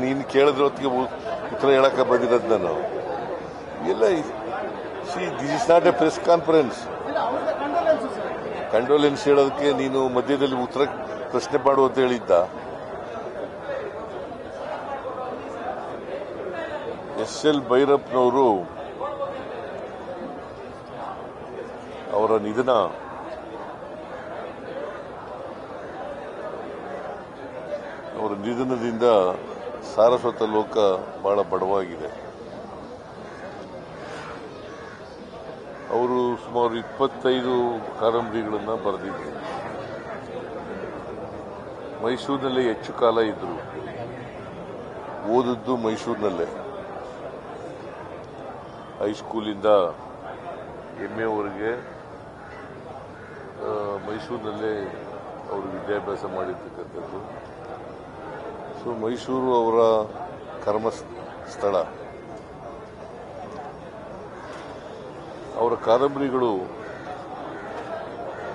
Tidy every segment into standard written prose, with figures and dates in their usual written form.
ನೀನ್ ಕೇಳಿದ್ರ ಹೊತ್ತಿಗೆ ಉತ್ತರ ಹೇಳಕ ಬಂದಿರೋದು ನಾನು ಎಲ್ಲ. This is not a press conference. Condolence ಹೇಳೋದಕ್ಕೆ ನೀನು ಮಧ್ಯದಲ್ಲಿ ಉತ್ತರ ಪ್ರಶ್ನೆ ಮಾಡು ಅಂತ ಹೇಳಿದ್ದ. ಎಸ್.ಎಲ್. ಭೈರಪ್ಪನವರು ಅವರ ನಿಧನ ಅವರ ನಿಧನದಿಂದ ಸಾರಸ್ವತ ಲೋಕ ಬಹಳ ಬಡವಾಗಿದೆ. ಅವರು ಸುಮಾರು 25 ಕಾದಂಬರಿಗಳನ್ನು ಬರೆದಿದ್ದರು. ಮೈಸೂರಿನಲ್ಲೇ ಹೆಚ್ಚು ಕಾಲ ಇದ್ದರು. ಓದಿದ್ದು ಮೈಸೂರಿನಲ್ಲೇ. ಹೈಸ್ಕೂಲಿಂದ MA ವರೆಗೆ ಮೈಸೂರಿನಲ್ಲೇ ಅವರು ವಿದ್ಯಾಭ್ಯಾಸ ಮಾಡಿರ್ತಕ್ಕಂಥದ್ದು. ಸೊ ಮೈಸೂರು ಅವರ ಕರ್ಮಸ್ಥಳ. ಅವರ ಕಾದಂಬರಿಗಳು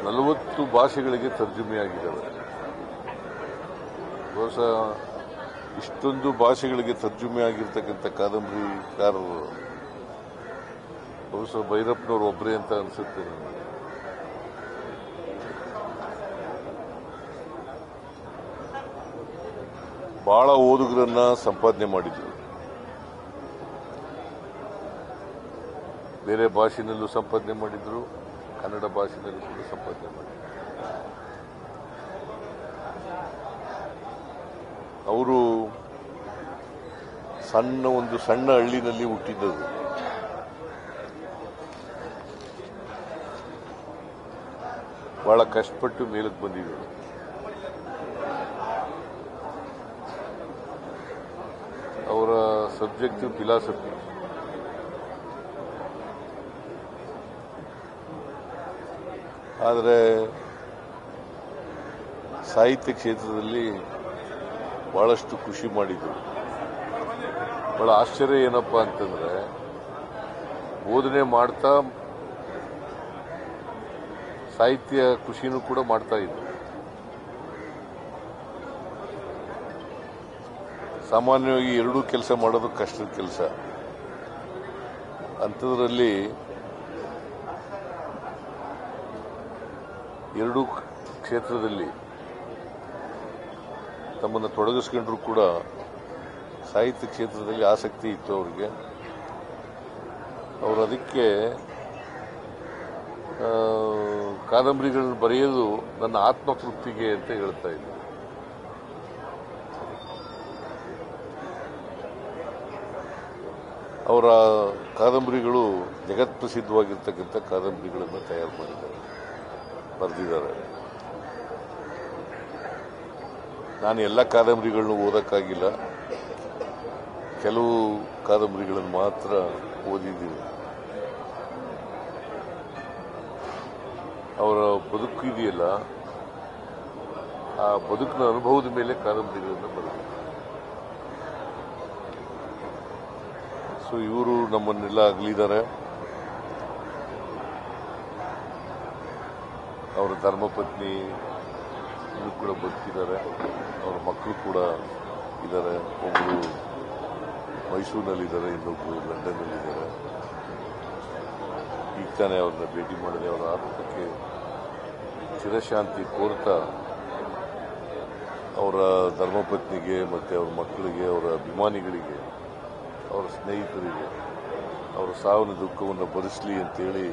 40 ಭಾಷೆಗಳಿಗೆ ತರ್ಜುಮೆಯಾಗಿದ್ದಾವೆ. ಬಹುಶಃ ಇಷ್ಟೊಂದು ಭಾಷೆಗಳಿಗೆ ತರ್ಜುಮೆಯಾಗಿರ್ತಕ್ಕಂಥ ಕಾದಂಬರಿಕಾರರು ಬಹುಶಃ ಭೈರಪ್ಪನವರು ಒಬ್ಬರೇ ಅಂತ ಅನಿಸುತ್ತೆ ನನಗೆ. ಬಹಳ ಓದುಗರನ್ನ ಸಂಪಾದನೆ ಮಾಡಿದ್ರು. ಬೇರೆ ಭಾಷೆನಲ್ಲೂ ಸಂಪಾದನೆ ಮಾಡಿದ್ರು, ಕನ್ನಡ ಭಾಷೆನಲ್ಲೂ ಕೂಡ ಸಂಪಾದನೆ ಮಾಡಿದ್ರು. ಅವರು ಒಂದು ಸಣ್ಣ ಹಳ್ಳಿನಲ್ಲಿ ಹುಟ್ಟಿದ್ದದು. ಬಹಳ ಕಷ್ಟಪಟ್ಟು ಮೇಲಕ್ಕೆ ಬಂದಿದ್ದರು. ಅವರ ಸಬ್ಜೆಕ್ಟ್ ಫಿಲಾಸಫಿ. ಆದರೆ ಸಾಹಿತ್ಯ ಕ್ಷೇತ್ರದಲ್ಲಿ ಬಹಳಷ್ಟು ಖುಷಿ ಮಾಡಿದರು. ಬಹಳ ಆಶ್ಚರ್ಯ ಏನಪ್ಪಾ ಅಂತಂದ್ರೆ, ಬೋಧನೆ ಮಾಡ್ತಾ ಸಾಹಿತ್ಯ ಖುಷಿನೂ ಕೂಡ ಮಾಡ್ತಾ ಇದ್ರು. ಸಾಮಾನ್ಯವಾಗಿ ಎರಡೂ ಕೆಲಸ ಮಾಡೋದು ಕಷ್ಟದ ಕೆಲಸ. ಅಂಥದ್ರಲ್ಲಿ ಎರಡೂ ಕ್ಷೇತ್ರದಲ್ಲಿ ತಮ್ಮನ್ನು ತೊಡಗಿಸ್ಕೊಂಡ್ರೂ ಕೂಡ ಸಾಹಿತ್ಯ ಕ್ಷೇತ್ರದಲ್ಲಿ ಆಸಕ್ತಿ ಇತ್ತು ಅವರಿಗೆ. ಅವರು ಅದಕ್ಕೆ ಕಾದಂಬರಿಗಳನ್ನು ಬರೆಯೋದು ನನ್ನ ಆತ್ಮತೃಪ್ತಿಗೆ ಅಂತ ಹೇಳ್ತಾ ಇದ್ರು. ಅವರ ಕಾದಂಬರಿಗಳು ಜಗತ್ಪ್ರಸಿದ್ಧವಾಗಿರ್ತಕ್ಕಂಥ ಕಾದಂಬರಿಗಳನ್ನು ತಯಾರು ಬರೆದಿದ್ದಾರೆ. ನಾನು ಎಲ್ಲ ಕಾದಂಬರಿಗಳನ್ನು ಓದಕ್ಕಾಗಿಲ್ಲ, ಕೆಲವು ಕಾದಂಬರಿಗಳನ್ನು ಮಾತ್ರ ಓದಿದ್ದೀನಿ. ಅವರ ಬದುಕು ಇದೆಯಲ್ಲ, ಆ ಬದುಕಿನ ಅನುಭವದ ಮೇಲೆ ಕಾದಂಬರಿಗಳನ್ನು ಬರೆದಿದ್ದಾರೆ. ಸೊ ಇವರು ನಮ್ಮನ್ನೆಲ್ಲ ಅಗಲಿದ್ದಾರೆ. ಅವರ ಧರ್ಮಪತ್ನಿ ಇವರು ಕೂಡ ಬದುಕಿದ್ದಾರೆ. ಅವರ ಮಕ್ಕಳು ಕೂಡ ಇದ್ದಾರೆ. ಒಬ್ಬರು ಮೈಸೂರಿನಲ್ಲಿದ್ದಾರೆ, ಇನ್ನೊಬ್ಬರು ಲಂಡನ್ನಲ್ಲಿದ್ದಾರೆ. ಈಗ ತಾನೇ ಅವ್ರನ್ನ ಭೇಟಿ ಮಾಡಿದೆ. ಅವರ ಆತ್ಮಕ್ಕೆ ಚಿರಶಾಂತಿ ಕೋರ್ತಾ ಅವರ ಧರ್ಮಪತ್ನಿಗೆ ಮತ್ತು ಅವರ ಮಕ್ಕಳಿಗೆ, ಅವರ ಅಭಿಮಾನಿಗಳಿಗೆ, ಅವರ ಸ್ನೇಹಿತರಿಗೆ ಅವರ ಸಾವಿನ ದುಃಖವನ್ನು ಭರಿಸಲಿ ಅಂತೇಳಿ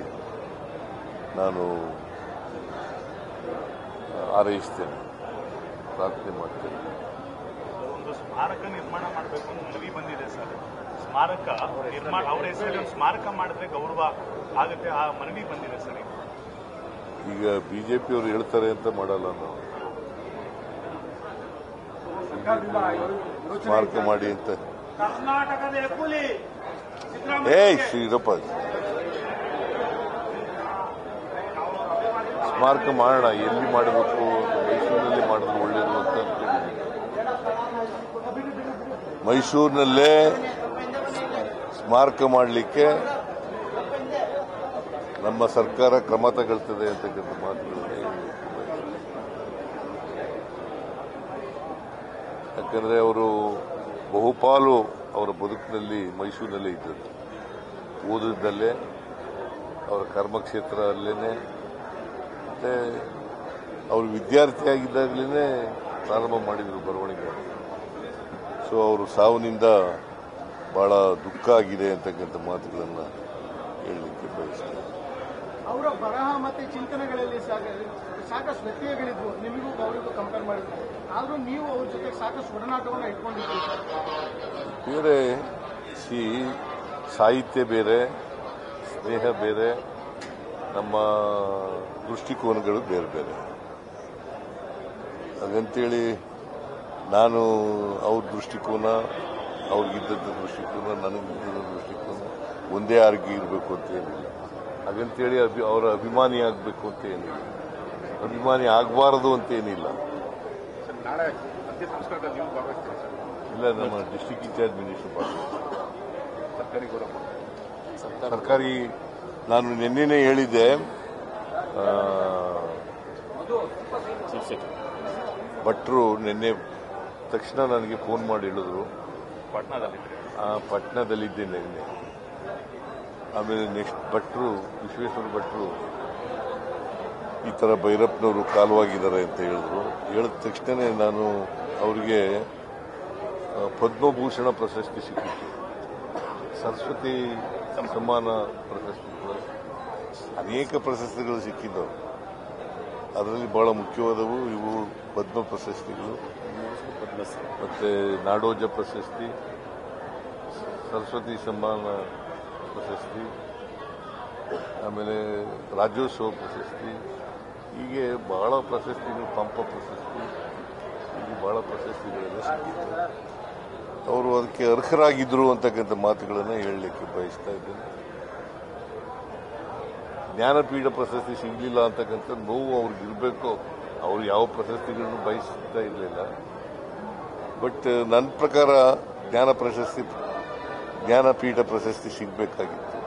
ನಾನು ಹಾರೈಸ್ತೇನೆ, ಪ್ರಾರ್ಥನೆ ಮಾಡ್ತೇನೆ. ಒಂದು ಸ್ಮಾರಕ ನಿರ್ಮಾಣ ಮಾಡಬೇಕು ಅಂತ ಮನವಿ ಬಂದಿದೆ ಸರ್. ಸ್ಮಾರಕ ನಿರ್ಮಾಣ ಅವರ ಹೆಸರಲ್ಲಿ ಸ್ಮಾರಕ ಮಾಡಿದ್ರೆ ಗೌರವ ಆಗುತ್ತೆ, ಆ ಮನವಿ ಬಂದಿದೆ ಸರ್. ಈಗ ಬಿಜೆಪಿಯವರು ಹೇಳ್ತಾರೆ ಅಂತ ಮಾಡಲ್ಲ ನಾವು. ಸ್ಮಾರಕ ಮಾಡಿ ಅಂತ ಕರ್ನಾಟಕದ ಹೆಬ್ಬುಲಿ ಶ್ರೀರಪ್ಪ ಸ್ಮಾರಕ ಮಾಡೋಣ. ಎಲ್ಲಿ ಮಾಡಬೇಕು? ಮೈಸೂರಿನಲ್ಲಿ ಮಾಡಿದ್ರೆ ಒಳ್ಳೇದು ಅಂತ. ಮೈಸೂರಿನಲ್ಲೇ ಸ್ಮಾರಕ ಮಾಡಲಿಕ್ಕೆ ನಮ್ಮ ಸರ್ಕಾರ ಕ್ರಮ ತಗೊಳ್ತದೆ ಅಂತಕ್ಕಂಥ ಮಾತುಗಳನ್ನ ಹೇಳಲಿಕ್ಕೆ ಬಯಸ್ತೇನೆ. ಯಾಕಂದರೆ ಅವರು ಬಹುಪಾಲು ಅವರ ಬದುಕಿನಲ್ಲಿ ಮೈಸೂರಿನಲ್ಲೇ ಇದ್ದದ್ದು, ಓದಿದ್ದಲ್ಲೇ, ಅವರ ಕರ್ಮಕ್ಷೇತ್ರ ಅಲ್ಲೇ, ಮತ್ತು ಅವರು ವಿದ್ಯಾರ್ಥಿಯಾಗಿದ್ದಾಗಲೇ ಪ್ರಾರಂಭ ಮಾಡಿದರು ಬರವಣಿಗೆ. ಸೊ ಅವರು ಸಾವಿನಿಂದ ಭಾಳ ದುಃಖ ಆಗಿದೆ ಅಂತಕ್ಕಂಥ ಮಾತುಗಳನ್ನು ಹೇಳಲಿಕ್ಕೆ ಬಯಸ್ತೇನೆ. ಅವರ ಬರಹ ಮತ್ತು ಚಿಂತನೆಗಳಲ್ಲಿ ಸಾಕಷ್ಟು ವ್ಯತ್ಯಯಗಳಿದ್ವು, ನಿಮಗೂ ಅವರಿಗೂ ಕಂಪೇರ್ ಮಾಡಿದ್ರು. ಆದರೂ ನೀವು ಅವ್ರ ಜೊತೆ ಸಾಕಷ್ಟು ಒಡನಾಟವನ್ನು ಇಟ್ಕೊಂಡಿದ್ದೀರಿ. ಬೇರೆ ಸಾಹಿತ್ಯ ಬೇರೆ, ಸ್ನೇಹ ಬೇರೆ, ನಮ್ಮ ದೃಷ್ಟಿಕೋನಗಳು ಬೇರೆ ಬೇರೆ. ಹಾಗಂತೇಳಿ ನಾನು ಅವ್ರ ದೃಷ್ಟಿಕೋನ, ಅವ್ರಿಗಿದ್ದಂಥ ದೃಷ್ಟಿಕೋನ, ನನಗಿದ್ದಂಥ ದೃಷ್ಟಿಕೋನ ಒಂದೇ ಆರ್ಗಿ ಇರಬೇಕು ಅಂತ ಏನಿಲ್ಲ. ಹಾಗಂತೇಳಿ ಅವರ ಅಭಿಮಾನಿ ಆಗಬೇಕು ಅಂತ ಏನಿಲ್ಲ, ಅಭಿಮಾನಿ ಆಗಬಾರದು ಅಂತ ಏನಿಲ್ಲ. ಇಲ್ಲ, ನಮ್ಮ ಡಿಸ್ಟಿಕ್ ಇನ್ಚಾರ್ಜ್ ಮಿನಿಸ್ಟರ್ ಸರ್ಕಾರಿ ನಾನು ನಿನ್ನೆನೇ ಹೇಳಿದ್ದೆ, ಭಟ್ರು ನಿನ್ನೆ ತಕ್ಷಣ ನನಗೆ ಫೋನ್ ಮಾಡಿ ಹೇಳಿದ್ರು, ಪಟ್ನಾದಲ್ಲಿದ್ದೆ ನಿನ್ನೆ. ಆಮೇಲೆ ನೆಕ್ಸ್ಟ್ ಭಟ್ರು, ವಿಶ್ವೇಶ್ವರ ಭಟ್ರು ಈ ಥರ ಭೈರಪ್ಪನವರು ಕಾಲವಾಗಿದ್ದಾರೆ ಅಂತ ಹೇಳಿದ್ರು. ಹೇಳಿದ ತಕ್ಷಣ ನಾನು ಅವರಿಗೆ ಪದ್ಮಭೂಷಣ ಪ್ರಶಸ್ತಿ ಸಿಕ್ಕಿತ್ತು, ಸರಸ್ವತಿ ಸಮ್ಮಾನ ಪ್ರಶಸ್ತಿಗಳು, ಅನೇಕ ಪ್ರಶಸ್ತಿಗಳು ಸಿಕ್ಕಿದ್ದವು. ಅದರಲ್ಲಿ ಬಹಳ ಮುಖ್ಯವಾದವು ಇವು ಪದ್ಮ ಪ್ರಶಸ್ತಿಗಳು, ಮತ್ತು ನಾಡೋಜ ಪ್ರಶಸ್ತಿ, ಸರಸ್ವತಿ ಸಮ್ಮಾನ ಪ್ರಶಸ್ತಿ, ಆಮೇಲೆ ರಾಜ್ಯೋತ್ಸವ ಪ್ರಶಸ್ತಿ, ಹೀಗೆ ಬಹಳ ಪ್ರಶಸ್ತಿಗಳು, ಪಂಪ ಪ್ರಶಸ್ತಿ, ಹೀಗೆ ಬಹಳ ಪ್ರಶಸ್ತಿಗಳೆಲ್ಲ ಸಿಕ್ಕಿತ್ತು. ಅವರು ಅದಕ್ಕೆ ಅರ್ಹರಾಗಿದ್ದರು ಅಂತಕ್ಕಂಥ ಮಾತುಗಳನ್ನು ಹೇಳಲಿಕ್ಕೆ ಬಯಸ್ತಾ ಇದ್ದೇನೆ. ಜ್ಞಾನಪೀಠ ಪ್ರಶಸ್ತಿ ಸಿಗಲಿಲ್ಲ ಅಂತಕ್ಕಂಥ ನೋವು ಅವ್ರಿಗಿರಬೇಕು. ಅವರು ಯಾವ ಪ್ರಶಸ್ತಿಗಳನ್ನು ಬಯಸ್ತಾ ಇರಲಿಲ್ಲ. ಬಟ್ ನನ್ನ ಪ್ರಕಾರ ಜ್ಞಾನಪೀಠ ಪ್ರಶಸ್ತಿ ಸಿಗಬೇಕಾಗಿತ್ತು.